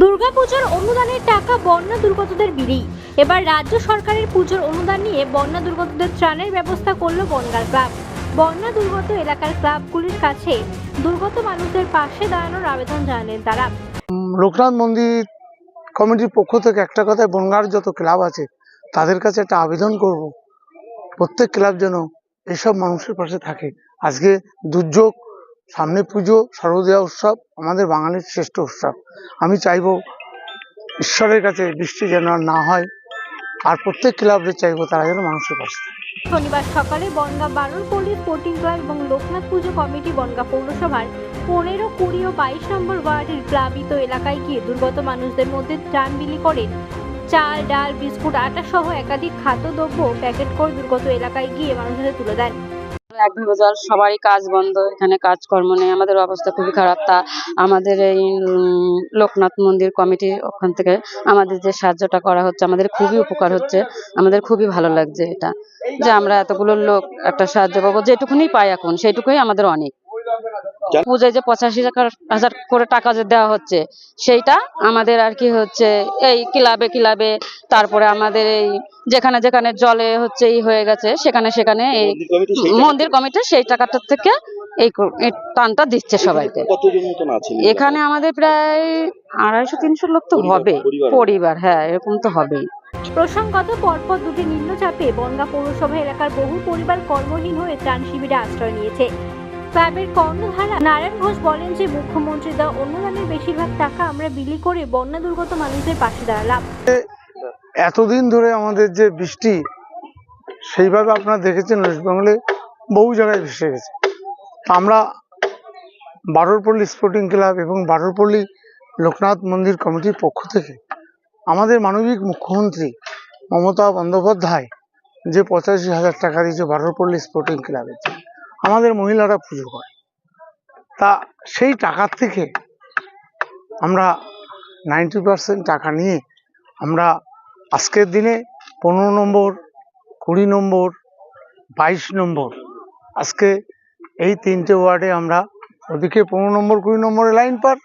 দুর্গাপুজোর অনুদানের টাকা বন্যা দুর্গতদের বিলি। এবার রাজ্য সরকারের পুজোর অনুদান নিয়ে বন্যা দুর্গতদের ত্রাণের ব্যবস্থা করলো বনগাঁ ক্লাব। বন্যা দুর্গত এলাকার ক্লাবগুলির কাছে দুর্গত মানুষদের পাশে দাঁড়ানোর আবেদন জানালেন তারা। লোকনাথ মন্দির কমিটির পক্ষ থেকে একটা কথায় বনগাঁর যত ক্লাব আছে তাদের কাছে একটা আবেদন করব, প্রত্যেক ক্লাব যেন এসব মানুষের পাশে থাকে। আজকে দুর্যোগ, সামনে পুজো, শারদীয়া উৎসব আমাদের বাঙালির শ্রেষ্ঠ উৎসব। আমি চাইবো ঈশ্বরের কাছে বৃষ্টি যেন আর না হয়, আর প্রত্যেক ক্লাবদের চাইবো তারা যেন মানুষের পাশে থাকে। শনিবার সকালে বনগাঁ বারুরপল্লী স্পোর্টিং ক্লাব এবং লোকনাথ পুজো কমিটি বনগাঁ পৌরসভার 15, 20 ও 22 নম্বর ওয়ার্ডের প্লাবিত এলাকায় গিয়ে দুর্গত মানুষদের মধ্যে ত্রাণ বিলি করেন। চাল, ডাল, বিস্কুট, আটা সহ একাধিক খাদ্যদ্রব্য প্যাকেট করে দুর্গত এলাকায় গিয়ে মানুষদের তুলে দেন। একভাবে জল, সবারই কাজ বন্ধ, এখানে কাজকর্ম নেই, আমাদের অবস্থা খুবই খারাপ। তা আমাদের এই লোকনাথ মন্দির কমিটির ওখান থেকে আমাদের যে সাহায্যটা করা হচ্ছে আমাদের খুবই উপকার হচ্ছে, আমাদের খুবই ভালো লাগছে এটা যে আমরা এতগুলো লোক একটা সাহায্য পাবো, যেটুকুনি পাই এখন সেইটুকুই আমাদের অনেক। পূজায় যে 85,000 করে টাকা যে দেওয়া হচ্ছে সেইটা আমাদের আর কি হচ্ছে এই ক্লাবে ক্লাবে, তারপরে আমাদের এই যেখানে যেখানে জলে হচ্ছে এই হয়ে গেছে সেখানে সেখানে এই মন্দির কমিটি সেই টাকাটা থেকে এই টানটা দিচ্ছে সবাইকে। এখানে আমাদের প্রায় 250-300 লোক তো হবে পরিবার, হ্যাঁ এরকম তো হবেই। প্রসঙ্গত পরপর দুটি নিম্নচাপে বনগাঁ পৌরসভা এলাকার বহু পরিবার কর্মহীন হয়ে ত্রাণ শিবিরে আশ্রয় নিয়েছে। ক্লাবের কর্ণধারা নারায়ণ ঘোষ বলেন যে মুখ্যমন্ত্রী দেওয়া অনুদানের বেশিরভাগ টাকা আমরা বিলি করে বন্যা দুর্গত মানুষদের পাশে দাঁড়ালাম। এতদিন ধরে আমাদের যে বৃষ্টি, সেইভাবে আপনারা দেখেছেন ওয়েস্ট বেঙ্গলে বহু জায়গায় ভেসে গেছে। আমরা বারুরপল্লী স্পোর্টিং ক্লাব এবং বারুরপল্লী লোকনাথ মন্দির কমিটির পক্ষ থেকে আমাদের মানবিক মুখ্যমন্ত্রী মমতা বন্দ্যোপাধ্যায় যে 85,000 টাকা দিয়েছে বারুরপল্লী স্পোর্টিং ক্লাবে, আমাদের মহিলারা পুজো করে, তা সেই টাকার থেকে আমরা 90% টাকা নিয়ে আমরা আজকের দিনে 15 নম্বর, 20 নম্বর, 22 নম্বর, আজকে এই 3টে ওয়ার্ডে আমরা, ওদিকে 15 নম্বর 20 নম্বরে লাইন পার,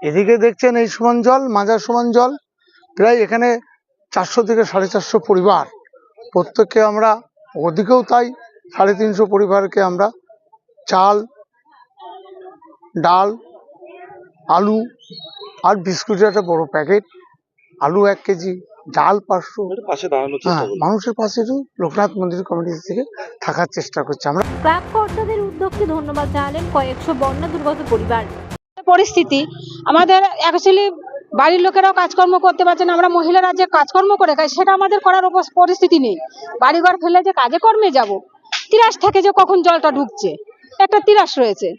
এদিকে দেখছেন এই সমান জল, মাজার সমান জল, প্রায় এখানে 400 থেকে 450 পরিবার, প্রত্যেককে আমরা, ওদিকেও তাই 350 পরিবারকে আমরা চাল, ডাল, আলু আর বিস্কুটের একটা বড় প্যাকেট, আলু 1 কেজি, ডাল 500, মানুষের পাশে লোকনাথ মন্দির কমিটি থেকে থাকার চেষ্টা করছে। আমরা ক্লাব কর্তাদের উদ্যোগকে ধন্যবাদ জানালেন কয়েকশো বন্যা দুর্গত পরিবার। পরিস্থিতি আমাদের অ্যাকচুয়ালি বাড়ির লোকেরাও কাজকর্ম করতে পারছে না, আমরা মহিলারা যে কাজকর্ম করে খাই সেটা আমাদের করার পরিস্থিতি নেই। বাড়িঘর ফেলে যে কাজে কর্মে যাব, তিরাস থেকে যে কখন জলটা ঢুকছে একটা তিরাস রয়েছে।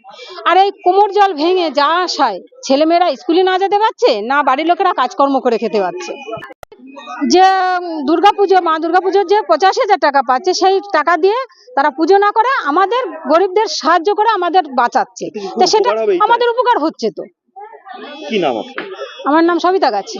আর এই কোমর জল ভেঙে যা আসায় ছেলেমেয়েরা স্কুলে না যেতে পারছে, না বাড়ির লোকেরা কাজকর্ম করে খেতে পারছে। যে দুর্গাপুজো, মা দুর্গাপুজোর যে 85,000 টাকা পাচ্ছে সেই টাকা দিয়ে তারা পুজো না করে আমাদের গরিবদের সাহায্য করে আমাদের বাঁচাচ্ছে, তো সেটা আমাদের উপকার হচ্ছে। তো কি নাম আপনার? আমার নাম সবিতা গাছি।